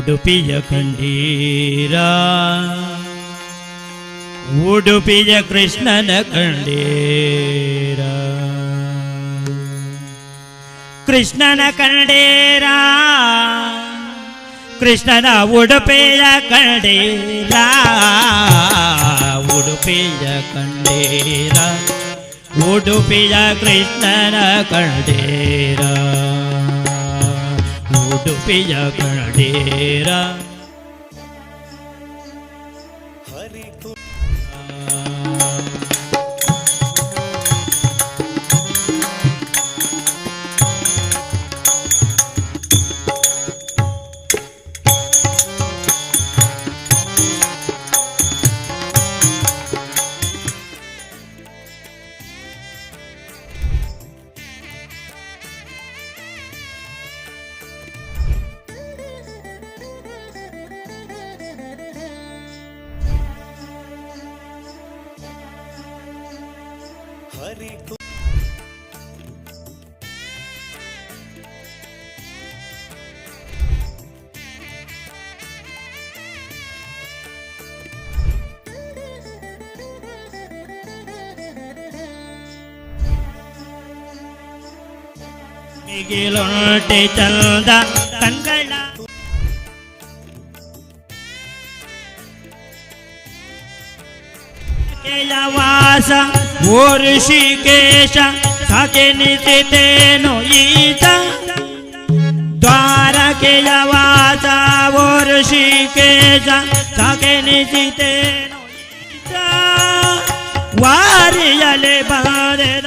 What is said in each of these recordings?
ಉಡುಪಿಯ ಕಂಡೀರ ಉಡುಪಿಯ ಕೃಷ್ಣನ ಕಂಡೀರ ಕೃಷ್ಣನ ಕಂಡೀರ ಕೃಷ್ಣನ ಉಡುಪಿಯ ಕಂಡೀರ ಉಡುಪಿಯ ಕಂಡೀರ ಉಡುಪಿಯ ಕೃಷ್ಣನ ಕಂಡೀರ ಉಡುಪಿಯ ಕಂಡೀರ ಮಿಗಿಲೊಂಟೆ ಚಂದ ಕಣ್ಗಳ ವಾಸ ಓ ಋಷಿಕೇಶ ಸಾಕೆ ನಿಂತಿತೇನು ಈತ ದ್ವಾರಕೆಯ ವಾಸ ಓ ಋಷಿಕೇಶ ಸಾಕೆ ನಿಂತಿತೇನು ಈತ ವಾರಿಯಲೆ ಬಾರೆದ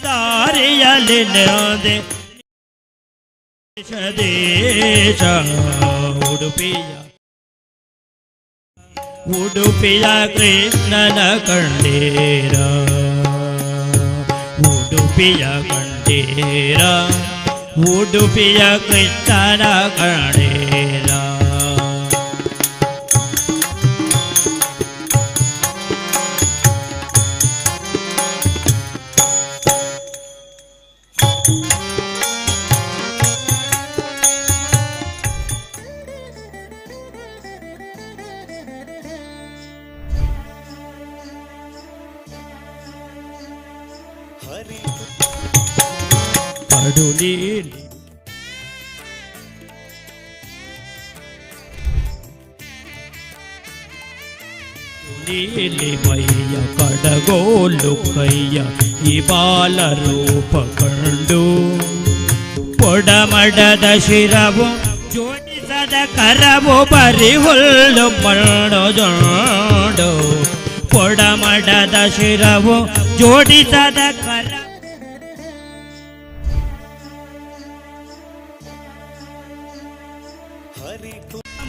ದಾರಿಯಲ್ಲಿ ನೆರೆದೆ ದೇಶ ಉಡುಪಿಯ ಕೃಷ್ಣನ ಕಂಡೀರ ಉಡುಪಿಯ ಕಂಡೀರ ಉಡುಪಿಯ ಕೃಷ್ಣನ ಕಂಡೀರ ನೀಲಿ ಮೈಯ ಕಡಗೋಲು ಕೈಯ ಈ ಬಾಲ ರೂಪ ಕಂಡು ಪೊಡಮಡದ ಶಿರವು ಜೋಡಿಸದ ಕರವು ಬರಿ ಹುಲ್ಲು ಮಣ್ಣು ಜೋಡು ಪೊಡಮಡದ ಶಿರವು ಜೋಡಿಸದ ಕರ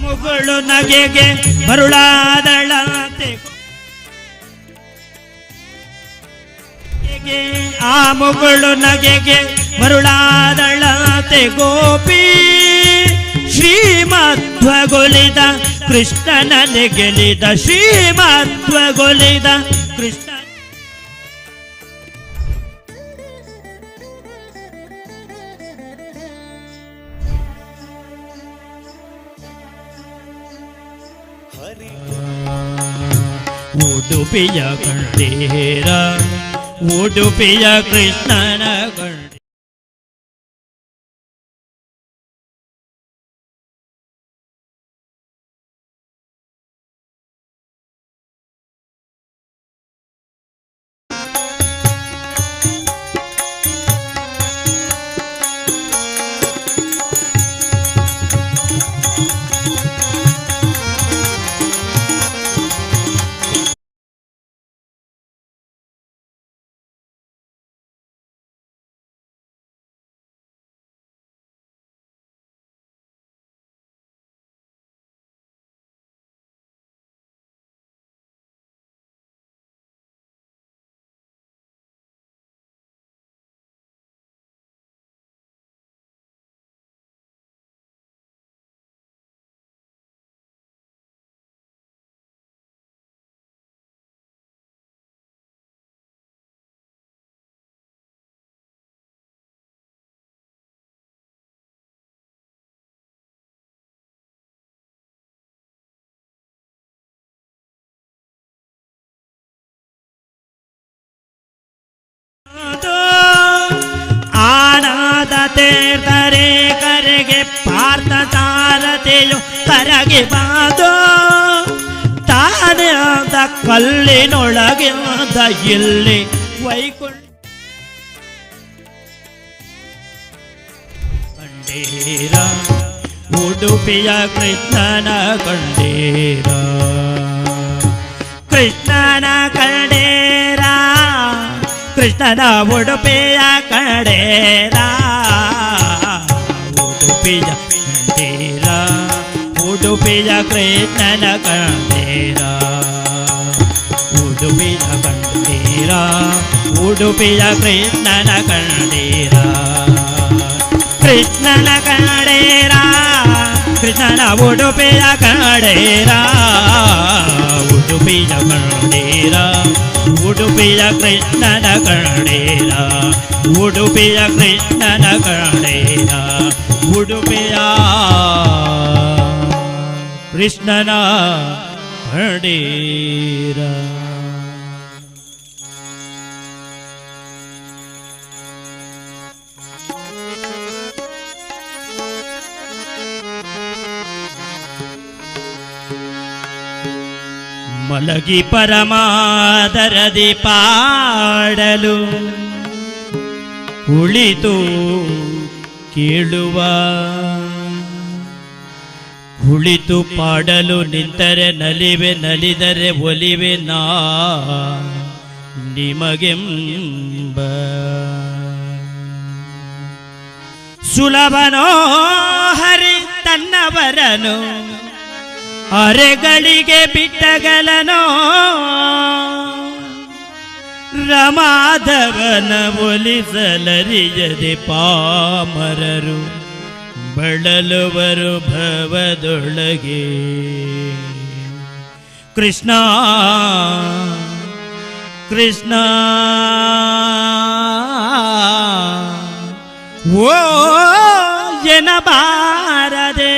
ಮುಗುಳು ನಗೆಗೆ ಮರುಳಾದಳಂತೆ ಆ ಮುಗುಳು ನಗೆಗೆ ಮರುಳಾದಳಂತೆ ಗೋಪಿ ಶ್ರೀಮಧ್ವಗೊಲಿದ ಕೃಷ್ಣನನೆ ಗೆಲಿದ ಶ್ರೀಮಧ್ವಗೊಲಿದ ಕೃಷ್ಣ ಉಡುಪಿಯ ಕಂಡೀರ ಉಡುಪಿಯ ಕೃಷ್ಣನ ಕಂಡೀರ ಅದು ಆನಾದ ತೀರ್ಥರೇ ಕರೆಗೆ ಪಾರ್ಥ ಸಾರಥಿಯು ಕರಗಿ ಬಾದು ತಾನೇ ಆದ ಕಲ್ಲಿನೊಳಗೆ ಆದ ಇಲ್ಲಿ ವೈಕುಂಠ ಕಂಡೀರ ಉಡುಪಿಯ ಕೃಷ್ಣನ ಕಂಡೀರ ಕೃಷ್ಣನ ಕಂಡೀರ ಕೃಷ್ಣನ ಉಡುಪಿಯ ಕಂಡೀರ ಉಡುಪಿಯ ಕಂಡೀರ ಉಡುಪಿಯ ಕೃಷ್ಣನ ಕಂಡೀರ ಉಡುಪಿಯ ಕಂಡೀರ ಉಡುಪಿಯ ಕೃಷ್ಣನ ಕಂಡೀರ ಕೃಷ್ಣನ ಕಂಡೀರ ಕೃಷ್ಣನ ಉಡುಪಿಯ ಕಂಡೀರ ಉಡುಪಿಯ ಕಂಡೀರ ಉಡುಪಿಯ ಕೃಷ್ಣನ ಕಂಡೀರ ಉಡುಪಿಯ ಕೃಷ್ಣನ ಕಂಡೀರ ಉಡುಪಿಯ ಕೃಷ್ಣನ ಕಂಡೀರ ಮಲಗಿ ಪರಮಾದರದಿ ಪಾಡಲು ಕುಳಿತು ಕೇಳುವ ಕುಳಿತು ಪಾಡಲು ನಿಂತರೆ ನಲಿವೆ ನಲಿದರೆ ಒಲಿವೆ ನಾ ನಿಮಗೆಂಬ ಸುಲಭನೋ ಹರಿ ತನ್ನವರನು ಅರೆಗಳಿಗೆ ಬಿಟ್ಟಗಲನೋ ರಮಾಧವನ ಒಲಿಸಲರಿಯದೆ ಪಾಮರರು ಬಳಲುವರು ಭವದೊಳಗೆ ಕೃಷ್ಣ ಕೃಷ್ಣ ಓ ಎನಬಾರದೆ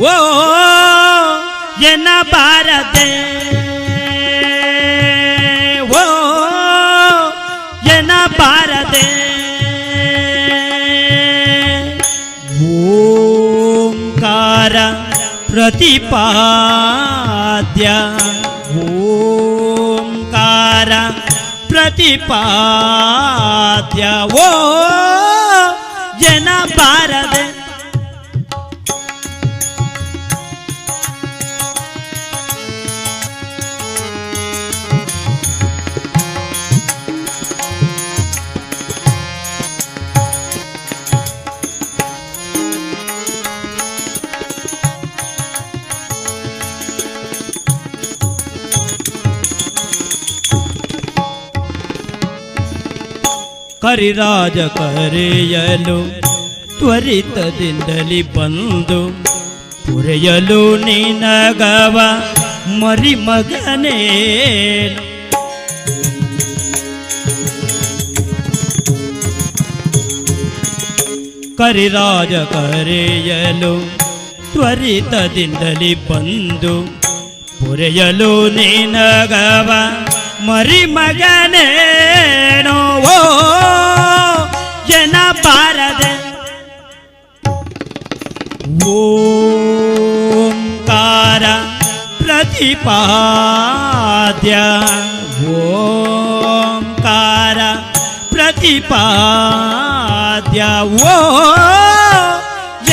ಓ ಎನ್ನಬಾರದೆ ಓ ಎನ್ನಬಾರದೆ ಓಂಕಾರ ಪ್ರತಿಪಾದ್ಯ ಓಂಕಾರ ಪ್ರತಿಪಾದ್ಯ ಓ ಎನ್ನಬಾರದೆ ಕರಿರಾಜ ಕರೆಯಲು ತ್ವರಿತದಿಂದಲಿ ಬಂದು ಪುರೆಯಲು ನಿನಗವ ಮರಿಮಗನೇ ಕರಿರಾಜ ಕರೆಯಲು ತ್ವರಿತದಿಂದಲಿ ಬಂದು ಪುರೆಯಲು ನಿನಗವ ಮರಿಮಗನೇನೋ ಓ ಎನ್ನಬಾರದೆ ಓಂಕಾರ ಪ್ರತಿಪಾದ್ಯ ಓಂಕಾರ ಪ್ರತಿಪಾದ್ಯ ಓ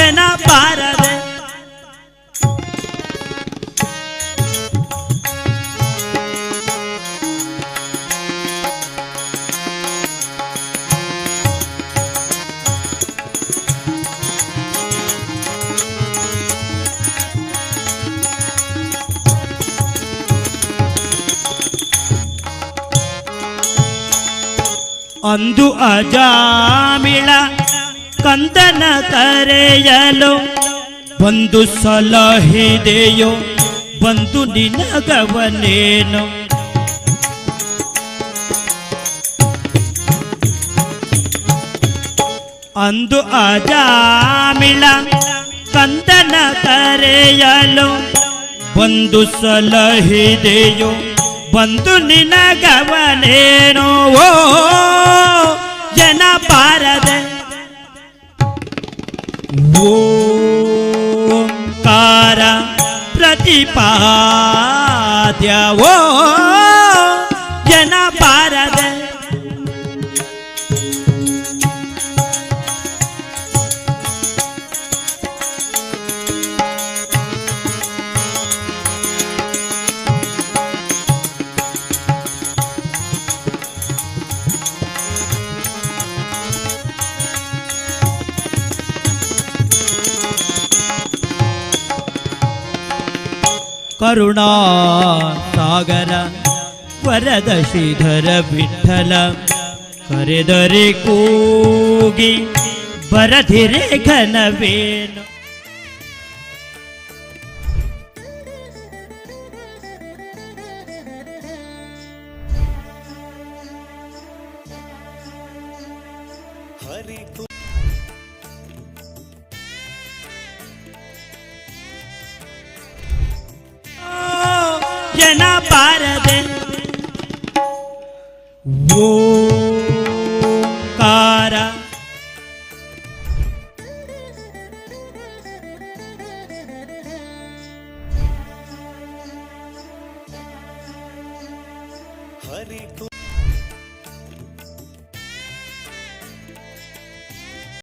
ಎನ್ನಬಾರದೆ ಅಂದು ಅಜಾಮಿಳ ಕಂದನ ಕರೆಯಲು ಬಂದು ಸಲಹಿದೆಯೋ ಬಂದು ನಿನಗವನೇನು ಅಂದು ಅಜಾಮಿಳ ಕಂದನ ಕರೆಯಲು ಬಂದು ಸಲಹಿದೆಯೋ ಬಂದು ನಿನಗವನೇನೋ ಓ ಜನ ಬಾರದೆ ಓಂಕಾರ ಪ್ರತಿಪಾದ್ಯ ಓ ಜನ ಬಾರದೆ ಕರುಣಾ ಸಾಗರ ವರದ ಶ್ರೀಧರ ವಿಠಲ ಕರೆದರೆ ಕೂಗಿ ಬರದಿರೆ ಘನವೇನು ಜನ ಬಾರದೆ ಓಂಕಾರ ಹರಿ